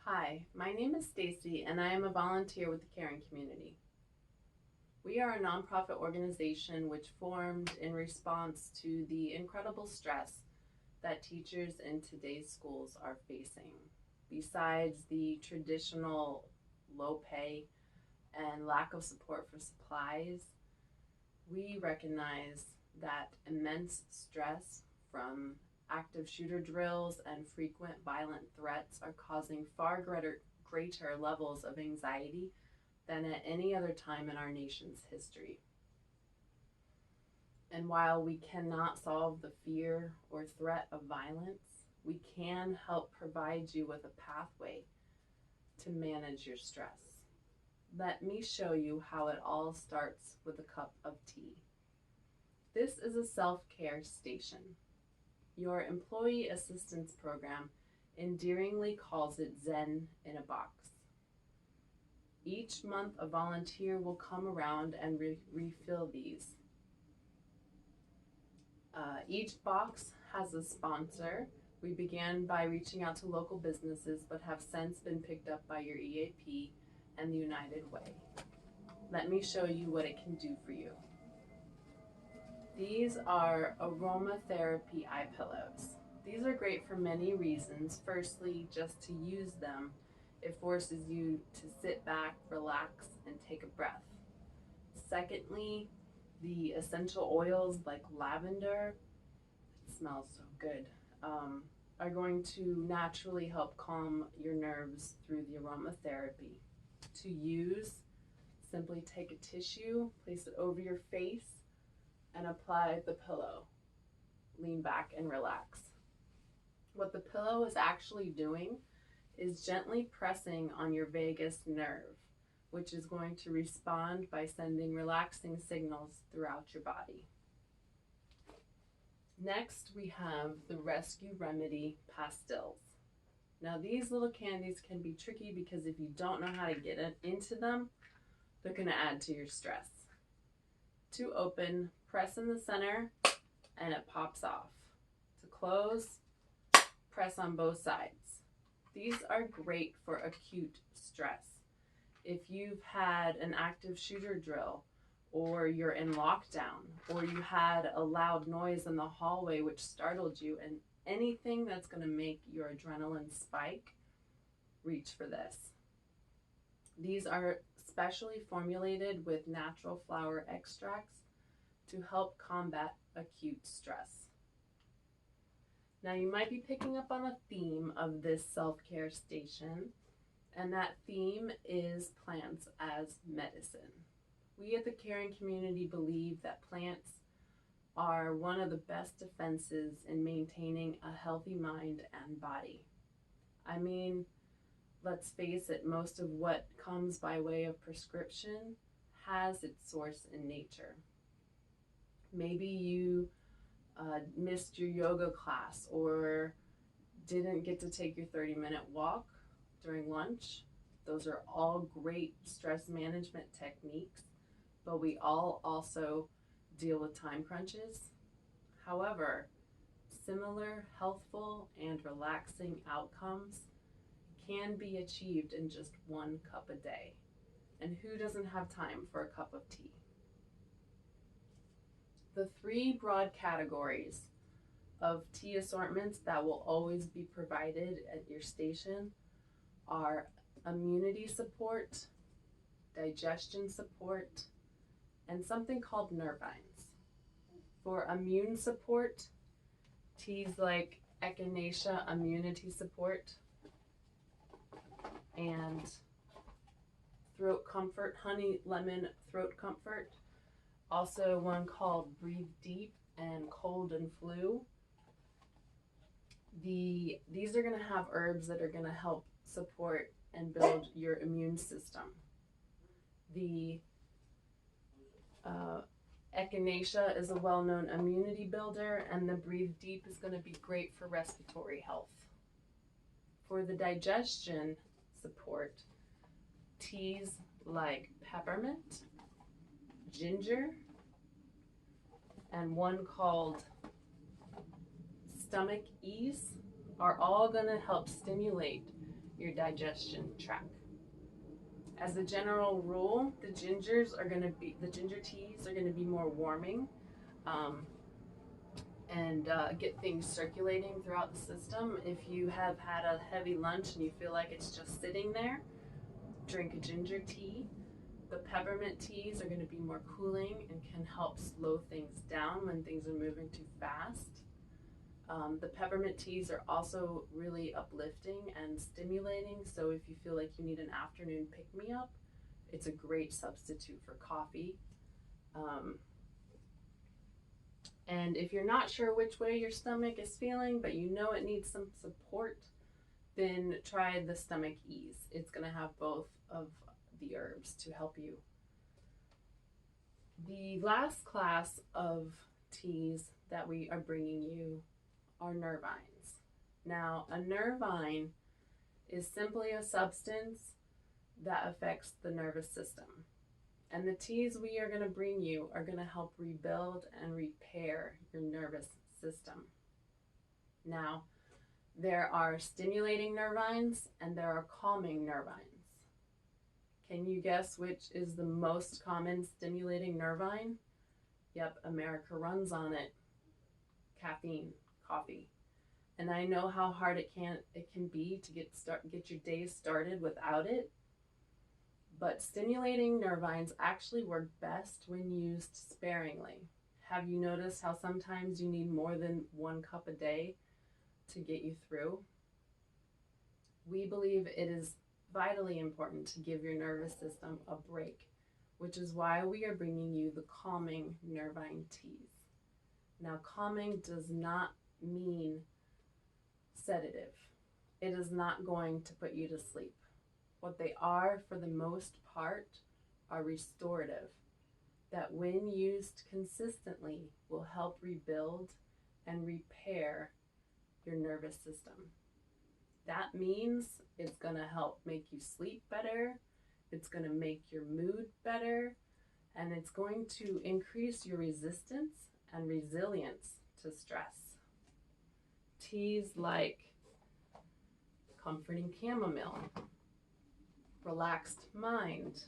Hi, my name is Stacy and I am a volunteer with the Caring Community. We are a nonprofit organization which formed in response to the incredible stress that teachers in today's schools are facing. Besides the traditional low pay and lack of support for supplies, we recognize that immense stress from active shooter drills and frequent violent threats are causing far greater levels of anxiety than at any other time in our nation's history. And while we cannot solve the fear or threat of violence, we can help provide you with a pathway to manage your stress. Let me show you how it all starts with a cup of tea. This is a self-care station. Your employee assistance program endearingly calls it Zen in a box. Each month, a volunteer will come around and refill these. Each box has a sponsor. We began by reaching out to local businesses, but have since been picked up by your EAP and the United Way. Let me show you what it can do for you. These are aromatherapy eye pillows. These are great for many reasons. Firstly, just to use them, it forces you to sit back, relax, and take a breath. Secondly, the essential oils like lavender, it smells so good, are going to naturally help calm your nerves through the aromatherapy. To use, simply take a tissue, place it over your face, and apply the pillow. Lean back and relax. What the pillow is actually doing is gently pressing on your vagus nerve, which is going to respond by sending relaxing signals throughout your body. Next, we have the Rescue Remedy pastilles. Now, these little candies can be tricky because if you don't know how to get into them, they're going to add to your stress. To open, press in the center and it pops off. To close, press on both sides. These are great for acute stress. If you've had an active shooter drill, or you're in lockdown, or you had a loud noise in the hallway which startled you, and anything that's going to make your adrenaline spike, reach for this. These are specially formulated with natural flower extracts to help combat acute stress. Now, you might be picking up on a theme of this self-care station, and that theme is plants as medicine. We at the Caring Community believe that plants are one of the best defenses in maintaining a healthy mind and body. I mean, let's face it, most of what comes by way of prescription has its source in nature. Maybe you missed your yoga class or didn't get to take your 30-minute walk during lunch. Those are all great stress management techniques, but we all also deal with time crunches. However, similar healthful and relaxing outcomes can be achieved in just 1 cup a day. And who doesn't have time for a cup of tea? The 3 broad categories of tea assortments that will always be provided at your station are immunity support, digestion support, and something called Nervines. For immune support, teas like Echinacea Immunity Support and Throat Comfort, Honey Lemon Throat Comfort. Also one called Breathe Deep and Cold and Flu. These are going to have herbs that are going to help support and build your immune system. The Echinacea is a well-known immunity builder, and the Breathe Deep is going to be great for respiratory health. For the digestion support, teas like peppermint, ginger, and one called Stomach Ease are all going to help stimulate your digestion tract. As a general rule, the ginger teas are going to be more warming, and get things circulating throughout the system. If you have had a heavy lunch and you feel like it's just sitting there, drink a ginger tea. The peppermint teas are going to be more cooling and can help slow things down when things are moving too fast. The peppermint teas are also really uplifting and stimulating, so if you feel like you need an afternoon pick-me-up, it's a great substitute for coffee. And if you're not sure which way your stomach is feeling, but you know it needs some support, then try the Stomach Ease. It's going to have both of the herbs to help you. The last class of teas that we are bringing you are nervines. Now, a nervine is simply a substance that affects the nervous system. And the teas we are going to bring you are going to help rebuild and repair your nervous system. Now, there are stimulating nervines and there are calming nervines. Can you guess which is the most common stimulating nervine? Yep, America runs on it. Caffeine, coffee. And I know how hard it can be to get your day started without it. But stimulating nervines actually work best when used sparingly. Have you noticed how sometimes you need more than 1 cup a day to get you through? We believe it is vitally important to give your nervous system a break, which is why we are bringing you the calming nervine teas. Now, calming does not mean sedative. It is not going to put you to sleep. What they are, for the most part, are restorative, that when used consistently will help rebuild and repair your nervous system. That means it's going to help make you sleep better, it's going to make your mood better, and it's going to increase your resistance and resilience to stress. Teas like comforting chamomile, relaxed mind,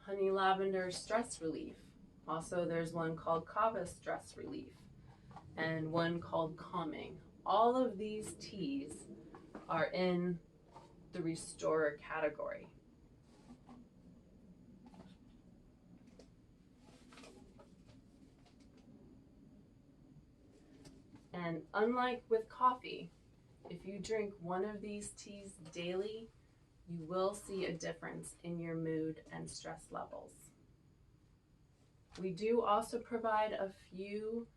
honey lavender stress relief. Also, there's one called kava stress relief and one called calming. All of these teas are in the restorer category. And unlike with coffee, if you drink one of these teas daily, you will see a difference in your mood and stress levels. We do also provide a few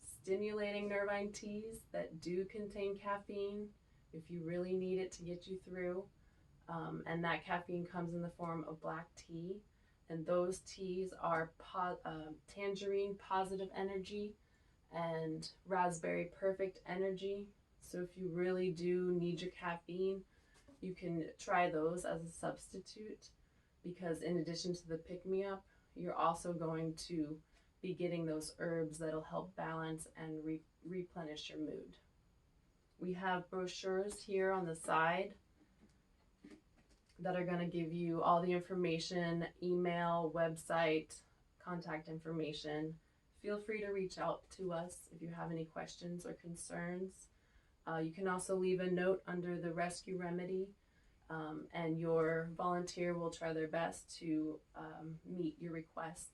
stimulating nervine teas that do contain caffeine if you really need it to get you through. And that caffeine comes in the form of black tea. And those teas are tangerine positive energy and raspberry perfect energy. So if you really do need your caffeine, you can try those as a substitute, because in addition to the pick-me-up, you're also going to be getting those herbs that'll help balance and replenish your mood. We have brochures here on the side that are going to give you all the information, email, website, contact information. Feel free to reach out to us if you have any questions or concerns. You can also leave a note under the rescue remedy, and your volunteer will try their best to meet your requests.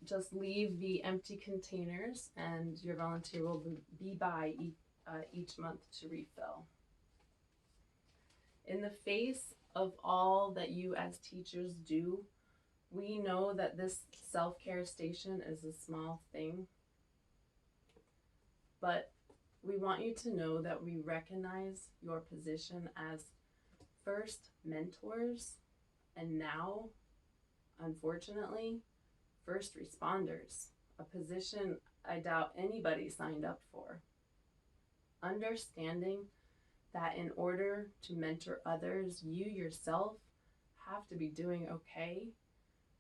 Just leave the empty containers and your volunteer will be by each month to refill. In the face of all that you as teachers do, we know that this self-care station is a small thing, but we want you to know that we recognize your position as first mentors and now, unfortunately, first responders, a position I doubt anybody signed up for. Understanding that in order to mentor others, you yourself have to be doing okay,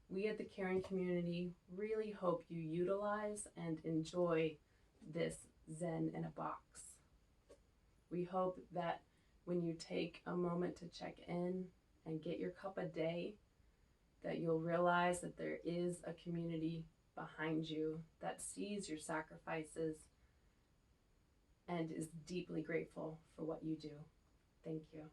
We at the Caring Community really hope you utilize and enjoy this Zen in a box. We hope that when you take a moment to check in and get your cup a day, that you'll realize that there is a community behind you that sees your sacrifices and is deeply grateful for what you do. Thank you.